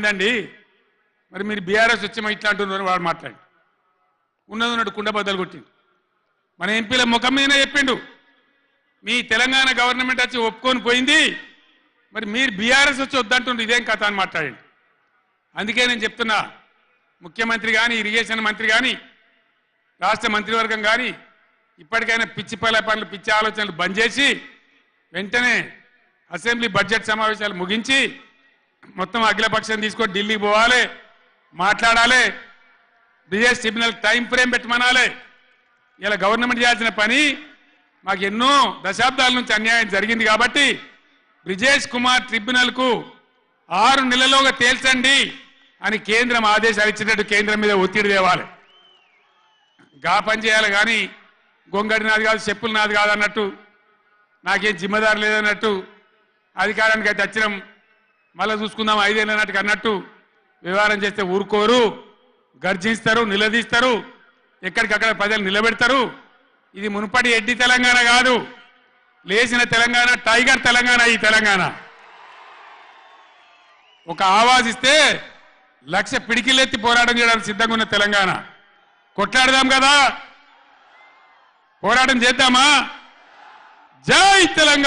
పోయిందండి మరి మీరు బీఆర్ఎస్ వచ్చేమో ఇట్లా అంటున్నారు వాడు మాట్లాడి ఉన్నది ఉన్నట్టు కుండ బద్దలు కొట్టింది మన ఎంపీల ముఖం మీదనే చెప్పిండు మీ తెలంగాణ గవర్నమెంట్ వచ్చి ఒప్పుకొని పోయింది మరి మీరు బీఆర్ఎస్ వచ్చి వద్దంటుండ్రు ఇదేం కథ అని మాట్లాడండి అందుకే నేను చెప్తున్నా ముఖ్యమంత్రి కానీ ఇరిగేషన్ మంత్రి కానీ రాష్ట్ర మంత్రివర్గం కానీ ఇప్పటికైనా పిచ్చి పనులు పిచ్చి ఆలోచనలు బంద్ చేసి వెంటనే అసెంబ్లీ బడ్జెట్ సమావేశాలు ముగించి మొత్తం అఖిలపక్షం తీసుకొని ఢిల్లీకి పోవాలి మాట్లాడాలి బ్రిజేష్ ట్రిబ్యునల్ టైం ఫ్రేమ్ పెట్టమనాలి ఇలా గవర్నమెంట్ చేయాల్సిన పని మాకు ఎన్నో దశాబ్దాల నుంచి అన్యాయం జరిగింది కాబట్టి బ్రిజేష్ కుమార్ ట్రిబ్యునల్కు 6 నెలల్లోగా తేల్చండి అని కేంద్రం ఆదేశాలు ఇచ్చినట్టు కేంద్రం మీద ఒత్తిడి తేవాలి గా పని చేయాలి కానీ గొంగడి నాది కాదు చెప్పులు నాది కాదు అన్నట్టు నాకేం జిమ్మదారు లేదన్నట్టు అధికారానికి అయితే వచ్చినాం మళ్ళీ చూసుకుందాం 5 ఏళ్ళు అన్నట్టుగా అన్నట్టు వ్యవహారం చేస్తే ఊరుకోరు గర్జిస్తారు నిలదీస్తారు ఎక్కడికక్కడ ప్రజలు నిలబెడతారు ఇది మునుపటి ఎడ్డి తెలంగాణ కాదు లేచిన తెలంగాణ టైగర్ తెలంగాణ ఈ తెలంగాణ ఒక ఆవాజ్ ఇస్తే 1,00,000 పిడికిలెత్తి పోరాటం చేయడానికి సిద్ధంగా ఉన్న తెలంగాణ కొట్లాడదాం కదా పోరాటం చేద్దామా జై తెలంగాణ